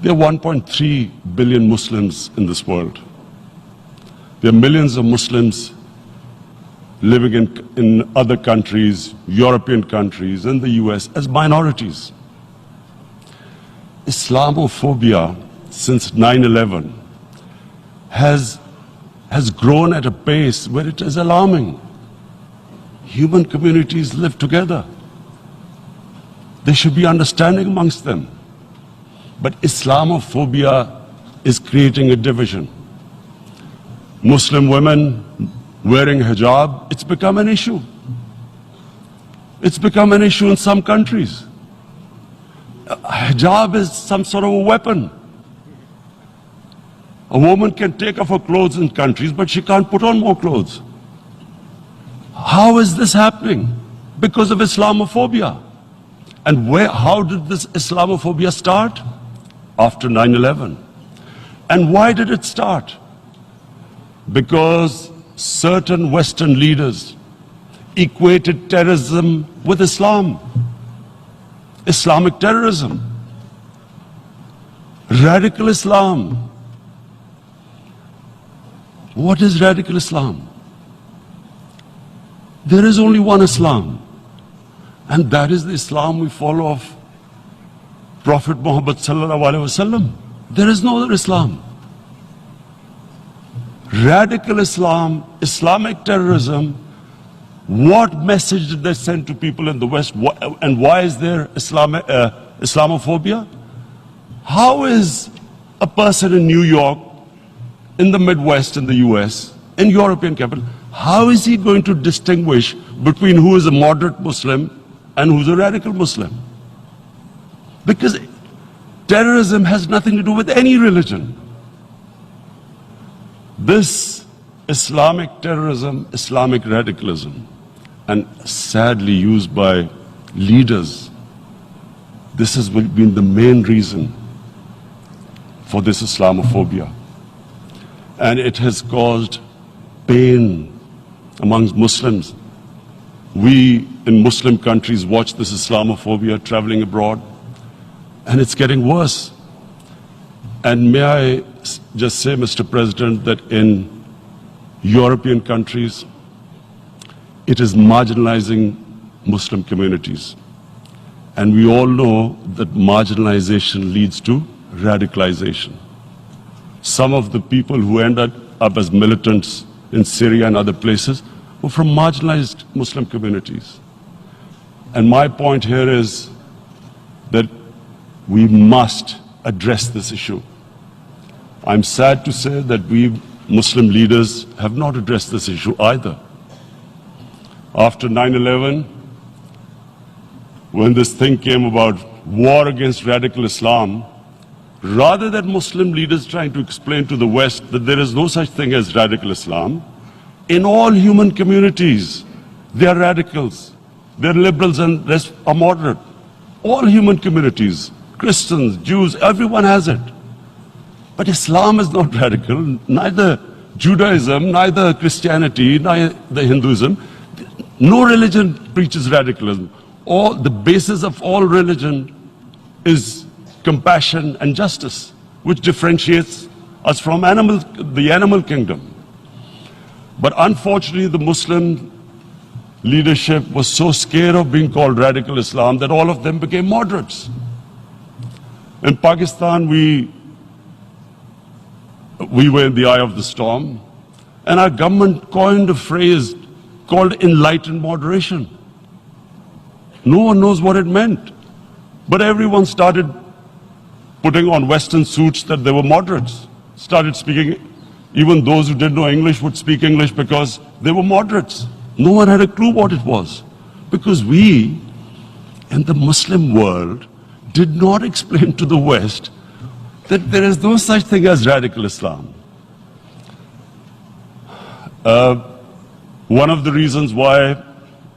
There are 1.3 billion Muslims in this world. There are millions of Muslims living in other countries, European countries, and the US as minorities. Islamophobia since 9/11 has grown at a pace where it is alarming. Human communities live together. There should be understanding amongst them. But Islamophobia is creating a division. Muslim women wearing hijab, it's become an issue. It's become an issue in some countries. Hijab is some sort of a weapon. A woman can take off her clothes in countries, but she can't put on more clothes. How is this happening? Because of Islamophobia. And how did this Islamophobia start? After 9/11. And why did it start? Because certain Western leaders equated terrorism with Islam. Islamic terrorism. Radical Islam. What is radical Islam? There is only one Islam. And that is the Islam we follow of Prophet Muhammad sallallahu alaihi wasallam. There is no other Islam. Radical Islam, Islamic terrorism, what message did they send to people in the West? And why is there Islamophobia? How is a person in New York, in the Midwest, in the US, in European capital, how is he going to distinguish between who is a moderate Muslim and who's a radical Muslim? Because terrorism has nothing to do with any religion. This Islamic terrorism, Islamic radicalism, and sadly used by leaders, this has been the main reason for this Islamophobia. And it has caused pain amongst Muslims. We in Muslim countries watch this Islamophobia traveling abroad, and it's getting worse. And may I just say, Mr. President, that in European countries, it is marginalizing Muslim communities. And we all know that marginalization leads to radicalization. Some of the people who ended up as militants in Syria and other places were from marginalized Muslim communities. And my point here is that we must address this issue. I'm sad to say that we Muslim leaders have not addressed this issue either. After 9/11, when this thing came about war against radical Islam, rather than Muslim leaders trying to explain to the West that there is no such thing as radical Islam, in all human communities, they are radicals, they're liberals and rest are moderate. All human communities, Christians, Jews, everyone has it. But Islam is not radical, neither Judaism, neither Christianity, neither Hinduism. No religion preaches radicalism. The basis of all religion is compassion and justice, which differentiates us from the animal kingdom. But unfortunately, the Muslim leadership was so scared of being called radical Islam that all of them became moderates. In Pakistan, we were in the eye of the storm, and our government coined a phrase called enlightened moderation. No one knows what it meant, but everyone started putting on Western suits that they were moderates, started speaking. Even those who didn't know English would speak English because they were moderates. No one had a clue what it was, because we in the Muslim world did not explain to the West that there is no such thing as radical Islam. One of the reasons why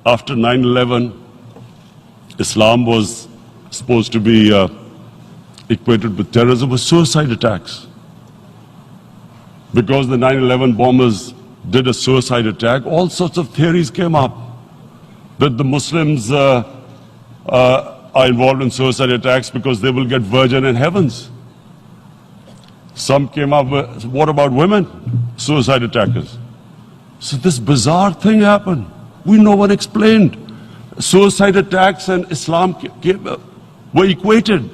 after 9/11 Islam was supposed to be equated with terrorism was suicide attacks. Because the 9/11 bombers did a suicide attack, all sorts of theories came up that the Muslims are involved in suicide attacks because they will get virgin in heavens. Some came up with, what about women? Suicide attackers. So this bizarre thing happened. No one explained. Suicide attacks and Islam were equated.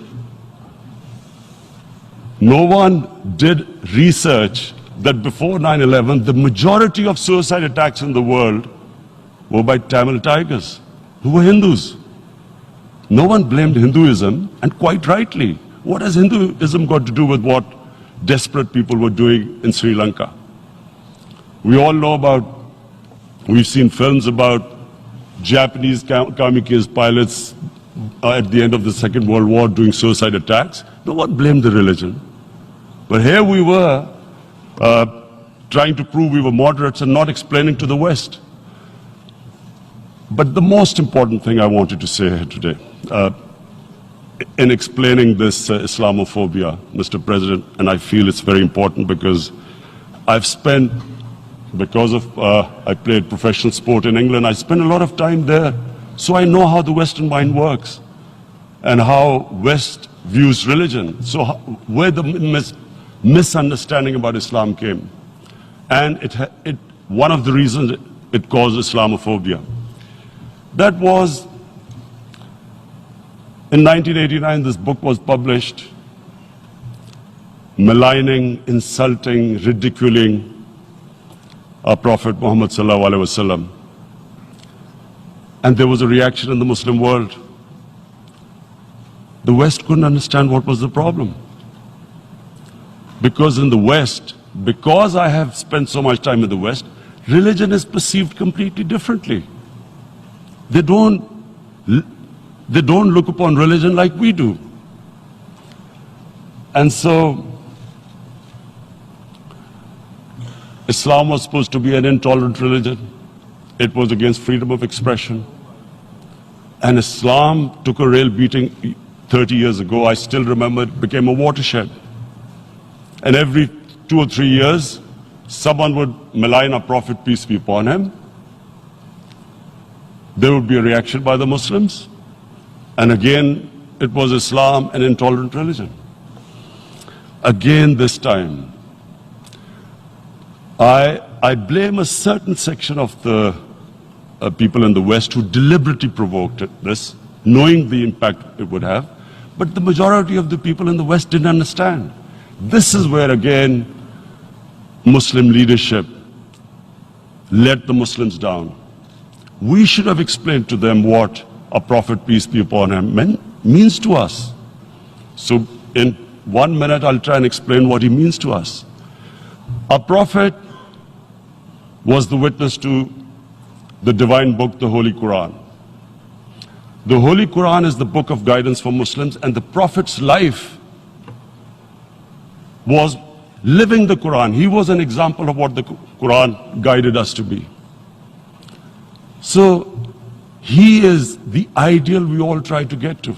No one did research that before 9/11, the majority of suicide attacks in the world were by Tamil Tigers, who were Hindus. No one blamed Hinduism, and quite rightly. What has Hinduism got to do with what desperate people were doing in Sri Lanka? We all know about, we've seen films about Japanese kamikaze pilots at the end of the Second World War doing suicide attacks. No one blamed the religion. But here we were trying to prove we were moderates and not explaining to the West. But the most important thing I wanted to say here today, in explaining this Islamophobia, Mr. President, and I feel it's very important because I've spent, because of I played professional sport in England, I spent a lot of time there, so I know how the Western mind works and how West views religion. So where the misunderstanding about Islam came, and one of the reasons it caused Islamophobia. That was, in 1989, this book was published, maligning, insulting, ridiculing our Prophet Muhammad sallallahu alaihi wasallam. And there was a reaction in the Muslim world. The West couldn't understand what was the problem. Because in the West, because I have spent so much time in the West, religion is perceived completely differently. They don't look upon religion like we do. And so, Islam was supposed to be an intolerant religion. It was against freedom of expression. And Islam took a real beating 30 years ago. I still remember it became a watershed. And every 2 or 3 years, someone would malign our Prophet, peace be upon him. There would be a reaction by the Muslims. And again, it was Islam, an intolerant religion. Again this time, I blame a certain section of the people in the West who deliberately provoked this, knowing the impact it would have. But the majority of the people in the West didn't understand. This is where, again, Muslim leadership let the Muslims down. We should have explained to them what a Prophet, peace be upon him, means to us. So in 1 minute, I'll try and explain what he means to us. Our Prophet was the witness to the divine book, the Holy Quran. The Holy Quran is the book of guidance for Muslims, and the Prophet's life was living the Quran. He was an example of what the Quran guided us to be. So he is the ideal we all try to get to.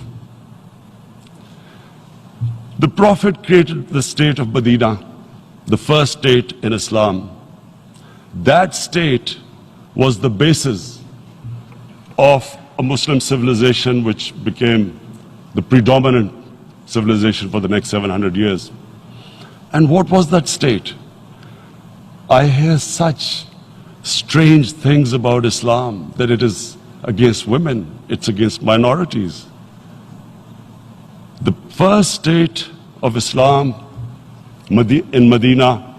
The Prophet created the state of Medina, the first state in Islam. That state was the basis of a Muslim civilization which became the predominant civilization for the next 700 years. And what was that state? I hear such strange things about Islam, that it is against women, it's against minorities. The first state of Islam in Medina,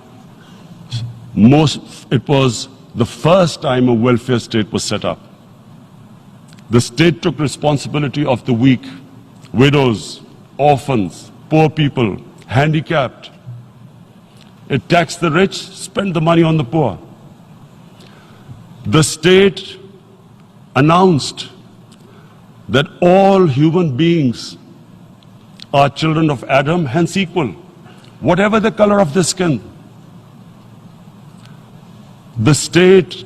it was the first time a welfare state was set up. The state took responsibility of the weak, widows, orphans, poor people, handicapped. It taxed the rich, spent the money on the poor. The state announced that all human beings are children of Adam, hence equal, whatever the color of their skin. The state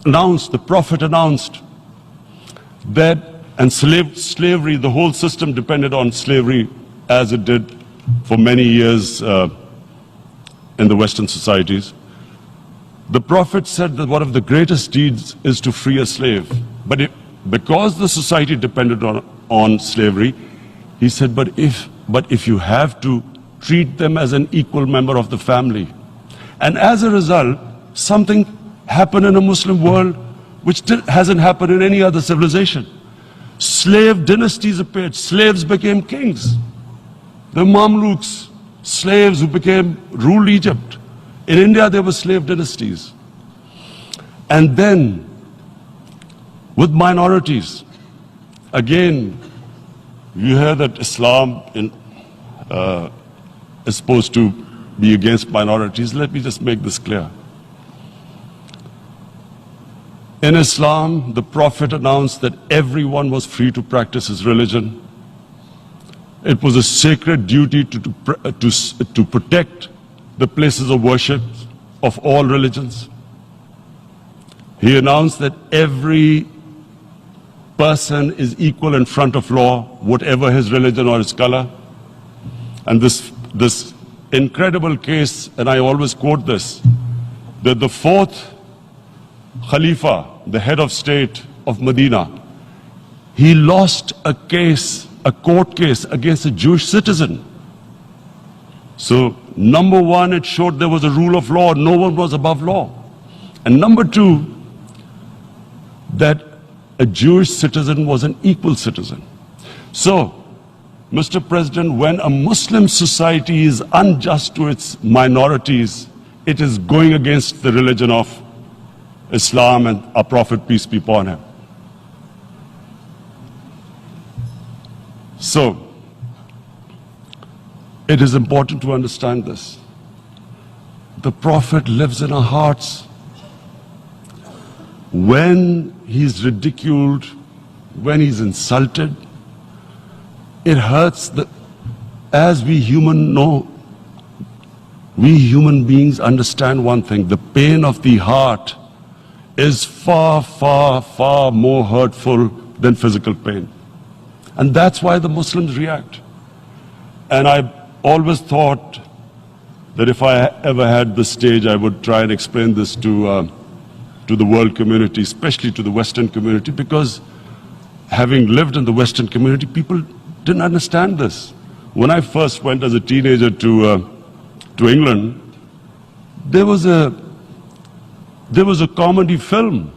announced, the Prophet announced that, and slavery, the whole system depended on slavery as it did for many years in the Western societies. The Prophet said that one of the greatest deeds is to free a slave. But because the society depended on slavery, he said, but if you have to treat them as an equal member of the family. And as a result, something happened in a Muslim world which hasn't happened in any other civilization. Slave dynasties appeared. Slaves became kings. The Mamluks, slaves who ruled Egypt. In India, there were slave dynasties. And then, with minorities, again, you hear that Islam is supposed to be against minorities. Let me just make this clear. In Islam, the Prophet announced that everyone was free to practice his religion. It was a sacred duty to protect the places of worship of all religions. He announced that every person is equal in front of law, whatever his religion or his color. And this incredible case, and I always quote this, that the fourth Khalifa, the head of state of Medina, he lost a court case against a Jewish citizen. So, number one, it showed there was a rule of law, no one was above law. And number two, that a Jewish citizen was an equal citizen. So, Mr. President, when a Muslim society is unjust to its minorities, it is going against the religion of Islam and our Prophet, peace be upon him. So, it is important to understand this. The Prophet lives in our hearts. When he's ridiculed, when he's insulted, it hurts. As we human beings understand one thing, the pain of the heart is far, far, far more hurtful than physical pain. And that's why the Muslims react. And I always thought that if I ever had the stage, I would try and explain this to the world community, especially to the Western community, because having lived in the Western community, people didn't understand this. When I first went as a teenager to England, there was a comedy film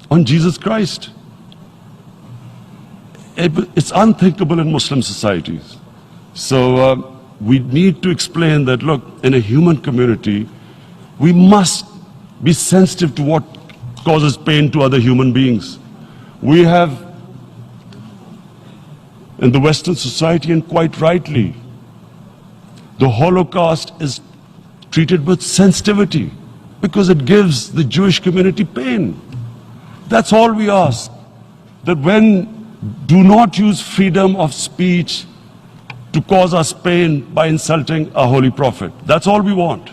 on Jesus Christ. It's unthinkable in Muslim societies. So we need to explain that, look, in a human community, we must be sensitive to what causes pain to other human beings. We have, in the Western society, and quite rightly, the Holocaust is treated with sensitivity because it gives the Jewish community pain. That's all we ask. That do not use freedom of speech to cause us pain by insulting our Holy Prophet. That's all we want.